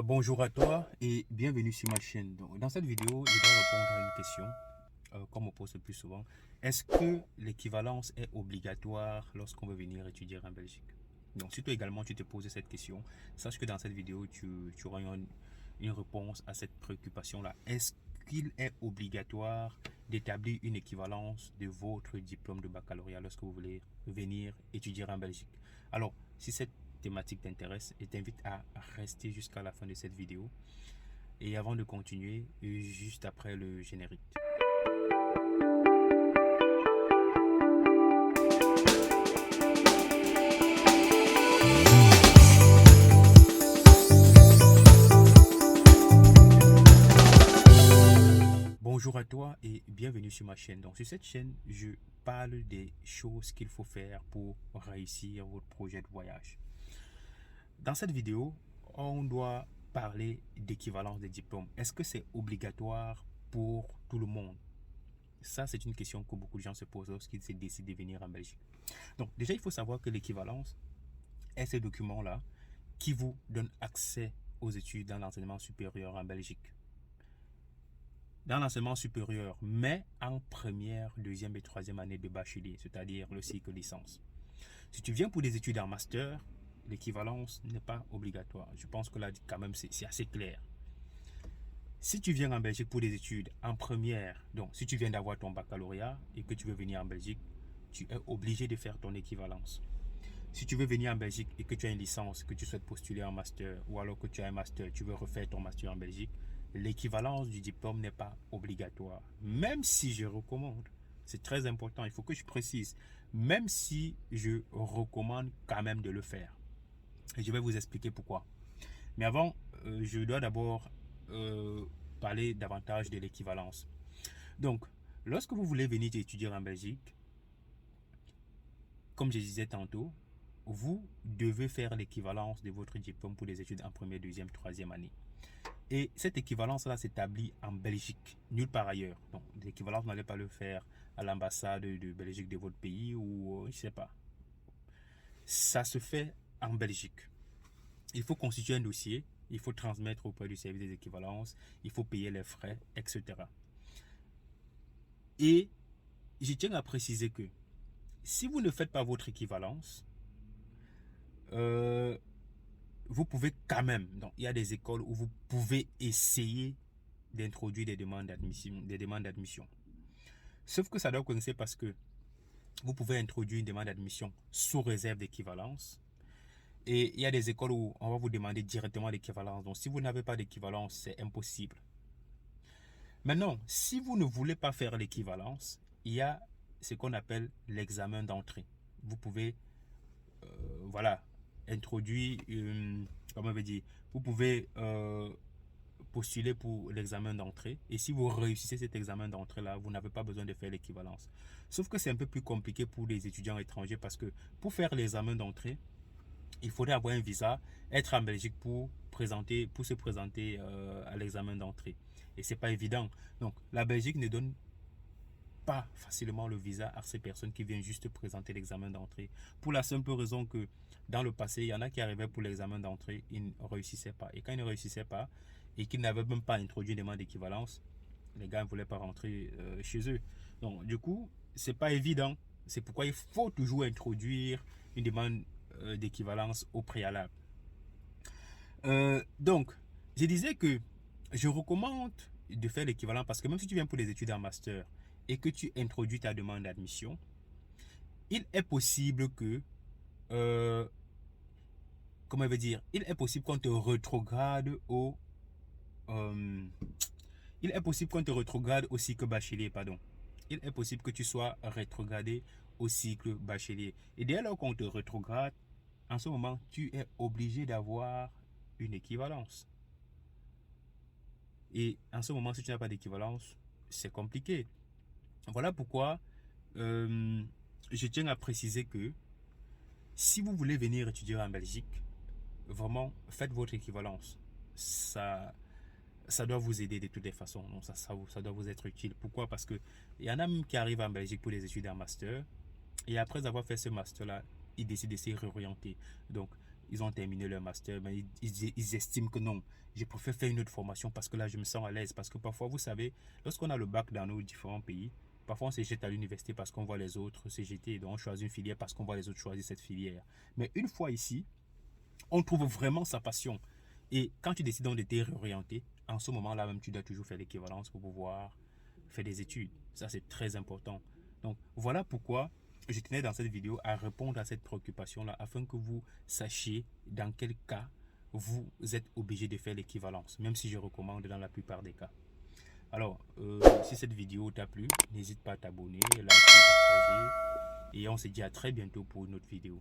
Bonjour à toi et bienvenue sur ma chaîne. Donc, dans cette vidéo, je dois répondre à une question qu'on me pose le plus souvent. Est-ce que l'équivalence est obligatoire lorsqu'on veut venir étudier en Belgique? Donc, si toi également tu te poses cette question, sache que dans cette vidéo, tu auras une réponse à cette préoccupation-là. Est-ce qu'il est obligatoire d'établir une équivalence de votre diplôme de baccalauréat lorsque vous voulez venir étudier en Belgique? Alors, si cette thématique t'intéresse, je t'invite à rester jusqu'à la fin de cette vidéo. Et avant de continuer, juste après le générique. Bonjour à toi et bienvenue sur ma chaîne. Donc sur cette chaîne, je parle des choses qu'il faut faire pour réussir votre projet de voyage. Dans cette vidéo, on doit parler d'équivalence des diplômes. Est-ce que c'est obligatoire pour tout le monde? Ça, c'est une question que beaucoup de gens se posent lorsqu'ils se décident de venir en Belgique. Donc déjà, il faut savoir que l'équivalence est ce document-là qui vous donne accès aux études dans l'enseignement supérieur en Belgique. Dans l'enseignement supérieur, mais en première, deuxième et troisième année de bachelier, c'est-à-dire le cycle licence. Si tu viens pour des études en master, l'équivalence n'est pas obligatoire. Je pense que là, quand même, c'est assez clair. Si tu viens en Belgique pour des études en première, donc si tu viens d'avoir ton baccalauréat et que tu veux venir en Belgique, tu es obligé de faire ton équivalence. Si tu veux venir en Belgique et que tu as une licence, que tu souhaites postuler en master, ou alors que tu as un master, tu veux refaire ton master en Belgique, l'équivalence du diplôme n'est pas obligatoire. Même si je recommande, c'est très important, il faut que je précise, même si je recommande quand même de le faire. Et je vais vous expliquer pourquoi. Mais avant, je dois d'abord parler davantage de l'équivalence. Donc, lorsque vous voulez venir étudier en Belgique, comme je disais tantôt, vous devez faire l'équivalence de votre diplôme pour les études en première, deuxième, troisième année. Et cette équivalence-là s'établit en Belgique, nulle part ailleurs. Donc, l'équivalence, vous n'allez pas le faire à l'ambassade de Belgique de votre pays ou je ne sais pas. Ça se fait en Belgique. Il faut constituer un dossier, il faut transmettre auprès du service des équivalences, il faut payer les frais, etc. Et je tiens à préciser que si vous ne faites pas votre équivalence, vous pouvez quand même, donc il y a des écoles où vous pouvez essayer d'introduire des demandes d'admission. Sauf que ça doit coincer parce que vous pouvez introduire une demande d'admission sous réserve d'équivalence. Et il y a des écoles où on va vous demander directement l'équivalence. Donc si vous n'avez pas d'équivalence, c'est impossible. Maintenant, si vous ne voulez pas faire l'équivalence, il y a ce qu'on appelle l'examen d'entrée. Vous pouvez, voilà, introduire, comment on veut dire, vous pouvez postuler pour l'examen d'entrée. Et si vous réussissez cet examen d'entrée-là, vous n'avez pas besoin de faire l'équivalence. Sauf que c'est un peu plus compliqué pour les étudiants étrangers parce que pour faire l'examen d'entrée, il faudrait avoir un visa, être en Belgique pour se présenter à l'examen d'entrée. Et c'est pas évident. Donc, la Belgique ne donne pas facilement le visa à ces personnes qui viennent juste présenter l'examen d'entrée. Pour la simple raison que dans le passé, il y en a qui arrivaient pour l'examen d'entrée, ils ne réussissaient pas. Et quand ils ne réussissaient pas, et qu'ils n'avaient même pas introduit une demande d'équivalence, les gars ne voulaient pas rentrer chez eux. Donc, du coup, c'est pas évident. C'est pourquoi il faut toujours introduire une demande d'équivalence au préalable. Donc, je disais que je recommande de faire l'équivalent parce que même si tu viens pour des études en master et que tu introduis ta demande d'admission, il est possible que, comment je veux dire, il est possible qu'on te rétrograde il est possible qu'on te rétrograde au cycle bachelier, pardon. Il est possible que tu sois rétrogradé au cycle bachelier. Et dès lors qu'on te rétrograde, en ce moment, tu es obligé d'avoir une équivalence. Et en ce moment, si tu n'as pas d'équivalence, c'est compliqué. Voilà pourquoi je tiens à préciser que si vous voulez venir étudier en Belgique, vraiment, faites votre équivalence. Ça doit vous aider de toutes les façons. Donc ça doit vous être utile. Pourquoi? Parce qu'il y en a même qui arrivent en Belgique pour des études en master. Et après avoir fait ce master-là, ils décident de se réorienter. Donc, ils ont terminé leur master, mais ils estiment que non, je préfère faire une autre formation parce que là, je me sens à l'aise. Parce que parfois, vous savez, lorsqu'on a le bac dans nos différents pays, parfois on se jette à l'université parce qu'on voit les autres se jeter, donc on choisit une filière parce qu'on voit les autres choisir cette filière. Mais une fois ici, on trouve vraiment sa passion. Et quand tu décides de te réorienter, en ce moment-là même, tu dois toujours faire l'équivalence pour pouvoir faire des études. Ça, c'est très important. Donc, voilà pourquoi je tenais dans cette vidéo à répondre à cette préoccupation-là afin que vous sachiez dans quel cas vous êtes obligé de faire l'équivalence, même si je recommande dans la plupart des cas. Alors, si cette vidéo t'a plu, n'hésite pas à t'abonner, liker, partager. Et on se dit à très bientôt pour une autre vidéo.